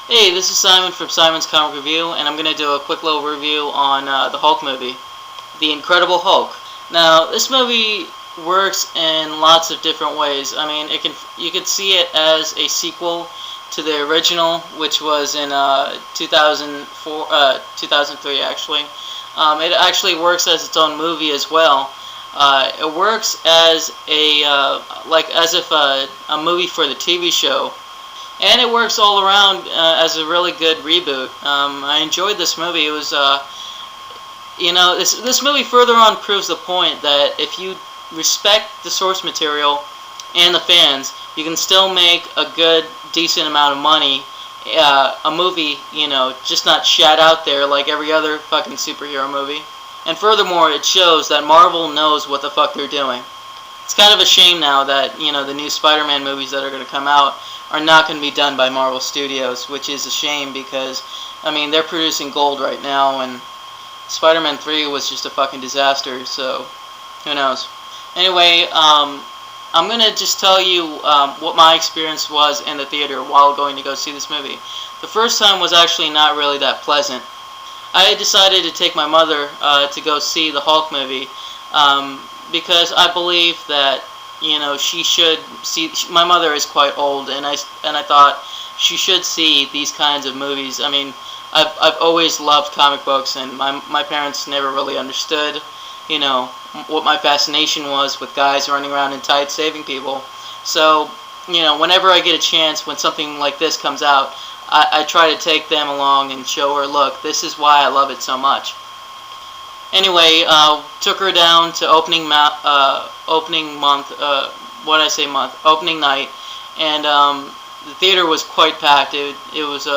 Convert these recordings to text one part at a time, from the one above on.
Hey, this is Simon from Simon's Comic Review, and I'm going to do a quick little review on the Hulk movie, The Incredible Hulk. Now, this movie works in lots of different ways. I mean, you can see it as a sequel to the original, which was in 2003 actually. It actually works as its own movie as well. It works as as if a movie for the TV show. And it works all around as a really good reboot. I enjoyed this movie. It was, this movie further on proves the point that if you respect the source material and the fans, you can still make a good, decent amount of money. A movie, just not shat out there like every other fucking superhero movie. And furthermore, it shows that Marvel knows what the fuck they're doing. It's kind of a shame now that, the new Spider-Man movies that are going to come out are not going to be done by Marvel Studios, which is a shame because, they're producing gold right now, and Spider-Man 3 was just a fucking disaster, so who knows. Anyway, I'm going to just tell you what my experience was in the theater while going to go see this movie. The first time was actually not really that pleasant. I had decided to take my mother to go see the Hulk movie because I believe that she should see. My mother is quite old, and I thought she should see these kinds of movies. I've always loved comic books, and my parents never really understood, what my fascination was with guys running around in tights saving people. So, whenever I get a chance, when something like this comes out, I try to take them along and show her, look, this is why I love it so much. Anyway, took her down to opening night, and the theater was quite packed. It was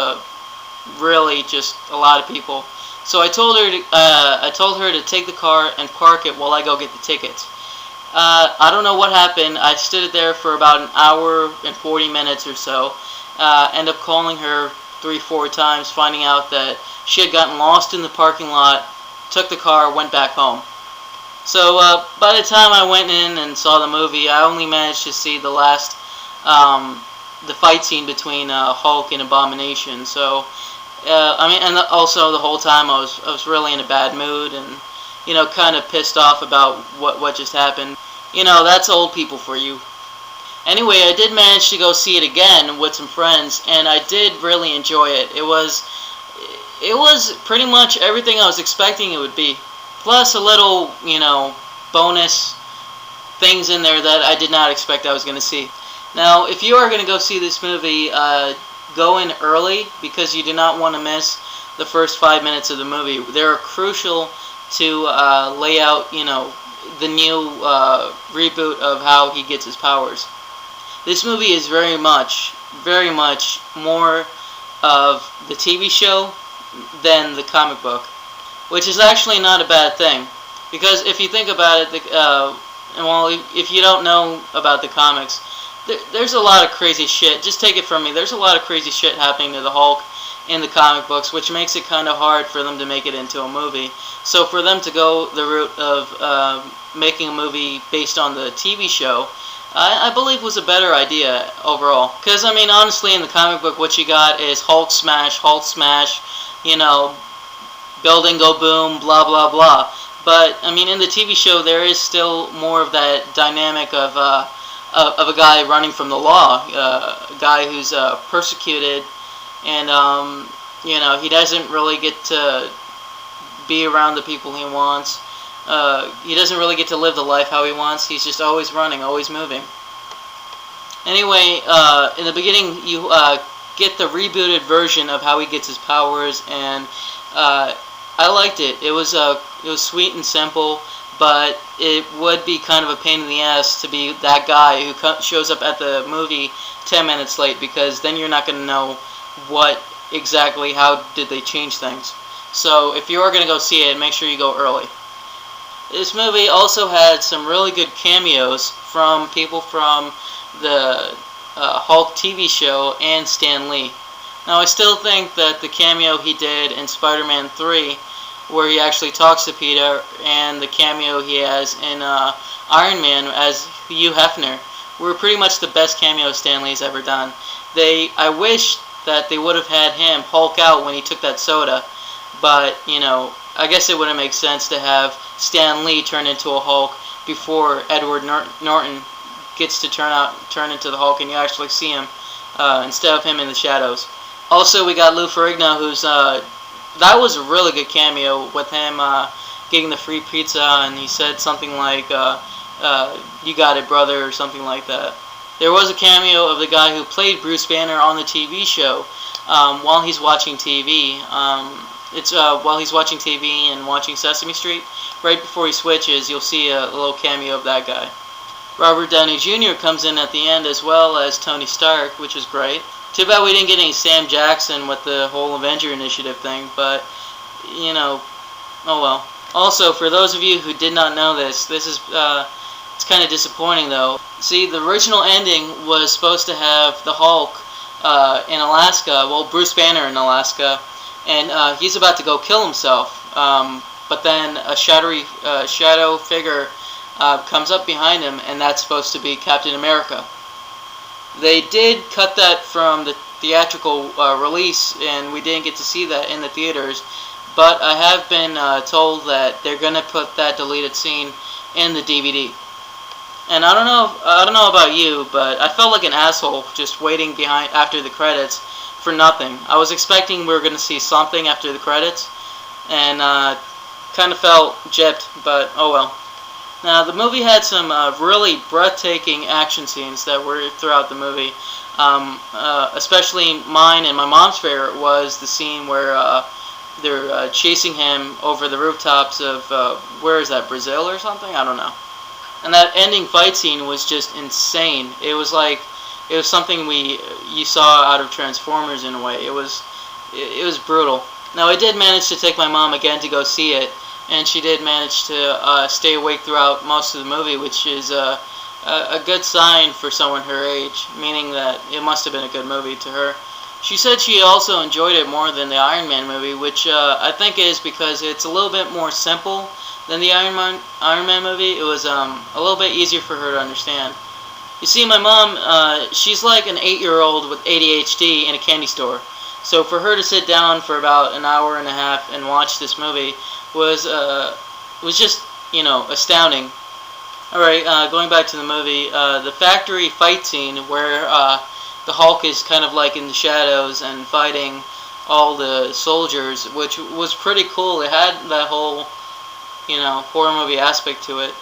really just a lot of people. So I told her to take the car and park it while I go get the tickets. I don't know what happened. I stood there for about an hour and 40 minutes or so. Ended up calling her 3-4 times, finding out that she had gotten lost in the parking lot. Took the car, went back home. So by the time I went in and saw the movie, I only managed to see the last, the fight scene between Hulk and Abomination. So, and also the whole time I was really in a bad mood and, kind of pissed off about what just happened. That's old people for you. Anyway, I did manage to go see it again with some friends, and I did really enjoy it. It was pretty much everything I was expecting it would be. Plus a little, bonus things in there that I did not expect I was going to see. Now, if you are going to go see this movie, go in early because you do not want to miss the first 5 minutes of the movie. They're crucial to lay out, the new reboot of how he gets his powers. This movie is very much more of the TV show than the comic book, which is actually not a bad thing, because if you think about it, if you don't know about the comics, there's a lot of crazy shit. Just take it from me. There's a lot of crazy shit happening to the Hulk in the comic books, which makes it kind of hard for them to make it into a movie. So for them to go the route of making a movie based on the TV show, I believe was a better idea overall. Because, honestly, in the comic book, what you got is Hulk smash, building go boom, blah, blah, blah. But, in the TV show, there is still more of that dynamic of a guy running from the law, a guy who's persecuted, and, he doesn't really get to be around the people he wants. He doesn't really get to live the life how he wants. He's just always running, always moving. Anyway, in the beginning, you get the rebooted version of how he gets his powers, and I liked it. It was sweet and simple, but it would be kind of a pain in the ass to be that guy who shows up at the movie 10 minutes late, because then you're not going to know how did they change things. So if you are going to go see it, make sure you go early. This movie also had some really good cameos from people from the Hulk TV show and Stan Lee. Now, I still think that the cameo he did in Spider-Man 3, where he actually talks to Peter, and the cameo he has in Iron Man as Hugh Hefner, were pretty much the best cameos Stan Lee's ever done. I wish that they would have had him Hulk out when he took that soda, but I guess it wouldn't make sense to have Stan Lee turn into a Hulk before Edward Norton gets to turn into the Hulk, and you actually see him instead of him in the shadows. Also, we got Lou Ferrigno, who's that was a really good cameo with him getting the free pizza, and he said something like, "You got it, brother," or something like that. There was a cameo of the guy who played Bruce Banner on the TV show while he's watching TV. It's while he's watching TV and watching Sesame Street. Right before he switches, you'll see a little cameo of that guy. Robert Downey Jr. comes in at the end as well as Tony Stark, which is great. Too bad we didn't get any Sam Jackson with the whole Avenger Initiative thing, but, oh well. Also, for those of you who did not know this is, it's kind of disappointing though. See, the original ending was supposed to have the Hulk in Alaska, well, Bruce Banner in Alaska, and he's about to go kill himself, but then a shadow figure comes up behind him, and that's supposed to be Captain America. They did cut that from the theatrical release, and we didn't get to see that in the theaters, but I have been told that they're going to put that deleted scene in the DVD. And I don't know about you, but I felt like an asshole just waiting behind after the credits for nothing. I was expecting we were going to see something after the credits, and kind of felt gypped, but oh well. Now, the movie had some really breathtaking action scenes that were throughout the movie. Especially mine and my mom's favorite was the scene where they're chasing him over the rooftops of, where is that, Brazil or something? I don't know. And that ending fight scene was just insane. It was something you saw out of Transformers in a way. It was brutal. Now, I did manage to take my mom again to go see it, and she did manage to stay awake throughout most of the movie, which is a good sign for someone her age, meaning that it must have been a good movie to her. She said she also enjoyed it more than the Iron Man movie, which I think is because it's a little bit more simple than the Iron Man movie. It was a little bit easier for her to understand. You see, my mom, she's like an 8-year-old with ADHD in a candy store. So for her to sit down for about an hour and a half and watch this movie was just, astounding. Alright, going back to the movie, the factory fight scene where the Hulk is kind of like in the shadows and fighting all the soldiers, which was pretty cool. It had that whole, horror movie aspect to it.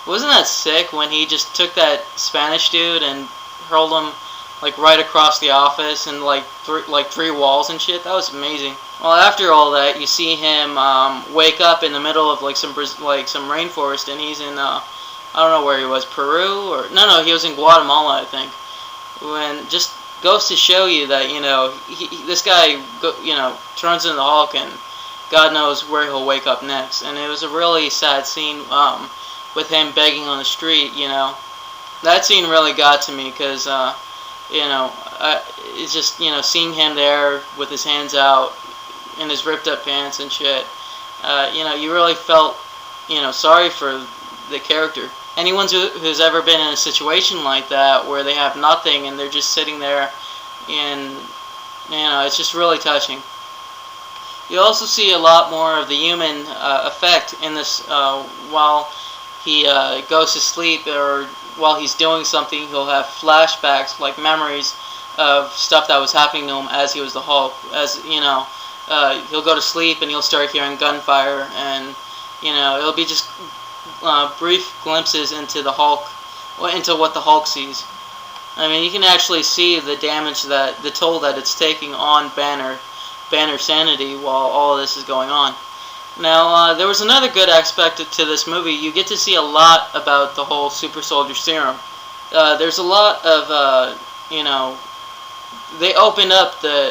Wasn't that sick when he just took that Spanish dude and hurled him like right across the office and like three walls and shit? That was amazing. Well, after all that, you see him wake up in the middle of some rainforest, and he's in I don't know where he was, Peru or no, he was in Guatemala, I think. When just goes to show you that this guy turns into the Hulk, and God knows where he'll wake up next. And it was a really sad scene with him begging on the street. That scene really got to me because it's just seeing him there with his hands out in his ripped up pants and shit. You really felt sorry for the character. Anyone who's ever been in a situation like that where they have nothing and they're just sitting there, and it's just really touching. You also see a lot more of the human effect in this while he goes to sleep, or while he's doing something. He'll have flashbacks, like memories of stuff that was happening to him as he was the Hulk. As he'll go to sleep and he'll start hearing gunfire, and it'll be just brief glimpses into the Hulk, into what the Hulk sees. I mean, you can actually see the damage, the toll that it's taking on Banner's sanity while all of this is going on. Now, there was another good aspect to this movie. You get to see a lot about the whole super soldier serum. There's a lot of, they opened up the